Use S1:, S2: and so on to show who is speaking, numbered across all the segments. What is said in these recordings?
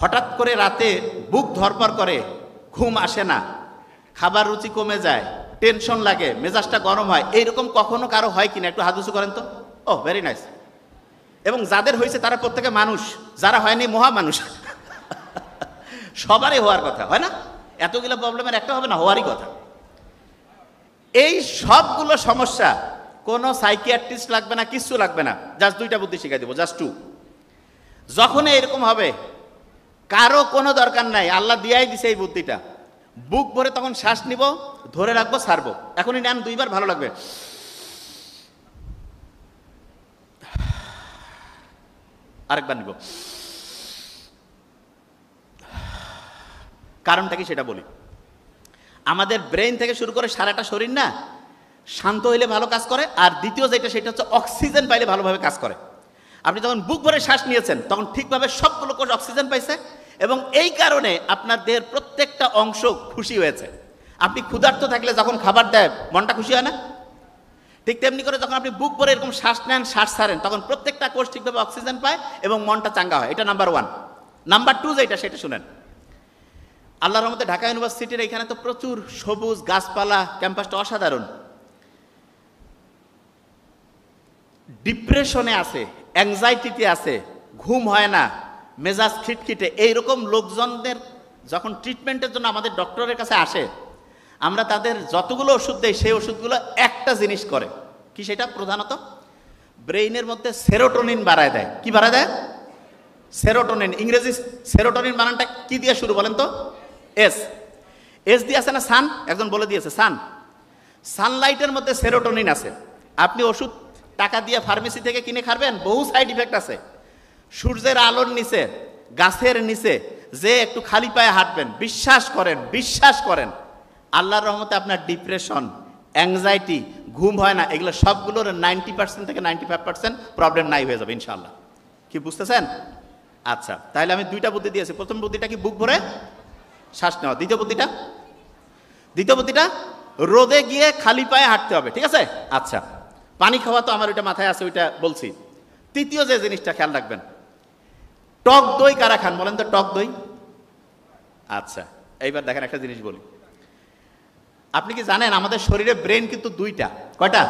S1: হঠাৎ করে রাতে বুক ধরপড় করে, ঘুম আসে না, খাবার রুচি কমে যায়, টেনশন লাগে, মেজাজটা গরম হয়, এইরকম কখনো কারো হয় কিনা একটু হাত উঁচু করেন তো। ও ভেরি নাইস। এবং যাদের হয়েছে তারা প্রত্যেকে মানুষ, যারা হয়নি মহা মানুষ। সবারই হওয়ার কথা, হয় না? এতগুলো প্রবলেমের একটা হবে না, হওয়ারই কথা। এই সবগুলো সমস্যা কোনো সাইকিয়াট্রিস্ট লাগবে না, কিচ্ছু লাগবে না, জাস্ট দুইটা বুদ্ধি শিখাই দেবো, জাস্ট টু। যখন এরকম হবে কারো কোনো দরকার নাই, আল্লাহ দিয়াই দিছে এই বুদ্ধিটা। বুক ভরে তখন শ্বাস নিব, ধরে রাখবো, ছাড়বো। এখনই নেন দুইবার, ভালো লাগবে। আরেকবার নিব। কারণটা কি সেটা বলি। আমাদের ব্রেইন থেকে শুরু করে সারাটা শরীর না শান্ত হইলে ভালো কাজ করে, আর দ্বিতীয় যেটা সেটা হচ্ছে অক্সিজেন পাইলে ভালোভাবে কাজ করে। আপনি যখন বুক ভরে শ্বাস নিয়েছেন তখন ঠিকভাবে সবগুলো কোষ অক্সিজেন পাইছে, এবং এই কারণে আপনার দেহের প্রত্যেকটা অংশ খুশি হয়েছে। আপনি ক্ষুধার্ত থাকলে যখন খাবার দেয় মনটা খুশি হয় না? ঠিক তেমনি করে যখন আপনি বুক ভরে এরকম শ্বাস নেন, শ্বাস ছাড়েন, তখন প্রত্যেকটা কোষ ঠিকভাবে অক্সিজেন পায় এবং মনটা চাঙ্গা হয়। এটা নাম্বার ওয়ান। নাম্বার টু যেটা সেটা শুনেন। আল্লাহর রহমতে ঢাকা ইউনিভার্সিটির এখানে তো প্রচুর সবুজ গাছপালা, ক্যাম্পাসটা অসাধারণ। ডিপ্রেশনে আছে, অ্যাংজাইটিতে আছে, ঘুম হয় না, মেজাজ খিটখিটে, এইরকম লোকজনদের যখন ট্রিটমেন্টের জন্য আমাদের ডক্টরের কাছে আসে, আমরা তাদের যতগুলো ওষুধ দেই সেই ওষুধগুলো একটা জিনিস করে কি, সেটা প্রধানত ব্রেইনের মধ্যে সেরোটোনিন বাড়ায় দেয়। কি বাড়ায় দেয়? সেরোটোনিন। ইংরেজি সেরোটোনিন বানানটা কি দিয়ে শুরু বলেন তো? এস। এস দিয়ে আছে না সান? একজন বলে দিয়েছে সান। সানলাইটের মধ্যে সেরোটোনিন আছে। আপনি ওষুধ টাকা দিয়ে ফার্মেসি থেকে কিনে খাবেন, বহু সাইড ইফেক্ট আছে। সূর্যের আলোর নিচে, গাছের নিচে যে একটু খালি পায়ে হাঁটবেন, বিশ্বাস করেন, বিশ্বাস করেন, আল্লাহর রহমতে আপনার ডিপ্রেশন, অ্যাংজাইটি, ঘুম হয় না, এগুলো সবগুলোর 90% থেকে 95% প্রবলেম নাই হয়ে যাবে ইনশাআল্লাহ। কি বুঝতেছেন? আচ্ছা, তাহলে আমি দুইটা বুদ্ধি দিয়েছি। প্রথম বুদ্ধিটা কি? বুক ভরে শ্বাস নেওয়া। দ্বিতীয় বুদ্ধিটা রোদে গিয়ে খালি পায়ে হাঁটতে হবে, ঠিক আছে? আচ্ছা, পানি খাওয়া তো আমার ওইটা মাথায় আছে, ওইটা বলছি। তৃতীয় যে জিনিসটা খেয়াল রাখবেন, টক দই কারা খান বলেন তো? টক দই। আচ্ছা, এইবার দেখেন একটা জিনিস বলি। আপনি কি জানেন আমাদের শরীরে ব্রেন কিন্তু দুইটা? কয়টা?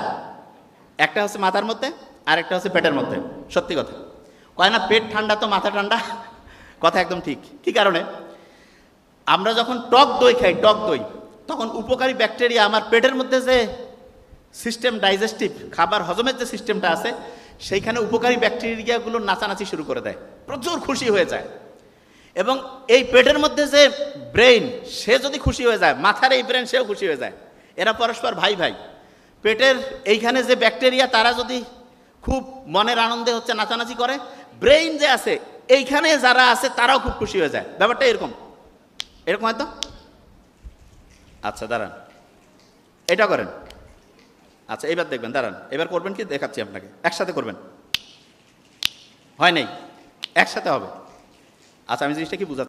S1: একটা হচ্ছে মাথার মধ্যে, আর একটা হচ্ছে পেটের মধ্যে। সত্যি কথা কয় না, পেট ঠান্ডা তো মাথা ঠান্ডা। কথা একদম ঠিক। কি কারণে? আমরা যখন টক দই খাই, টক দই, তখন উপকারী ব্যাকটেরিয়া আমার পেটের মধ্যে যে সিস্টেম, ডাইজেস্টিভ খাবার হজমের যে সিস্টেমটা আছে, সেইখানে উপকারী ব্যাকটেরিয়াগুলো নাচানাচি শুরু করে দেয়, প্রচুর খুশি হয়ে যায়। এবং এই পেটের মধ্যে যে ব্রেইন, সে যদি খুশি হয়ে যায়, মাথার এই ব্রেন সেও খুশি হয়ে যায়। এরা পরস্পর ভাই ভাই। পেটের এইখানে যে ব্যাকটেরিয়া, তারা যদি খুব মনের আনন্দে হচ্ছে নাচানাচি করে, ব্রেইন যে আছে এইখানে যারা আছে তারাও খুব খুশি হয়ে যায়। ব্যাপারটা এরকম হয়তো। আচ্ছা দাঁড়ান, এটা করেন। আচ্ছা এবার দেখবেন, দাঁড়ান, এবার করবেন কি দেখাচ্ছি আপনাকে। একসাথে করবেন। হয় নাই, একসাথে হবে। আচ্ছা আমি জিনিসটা কি বুঝাচ্ছি।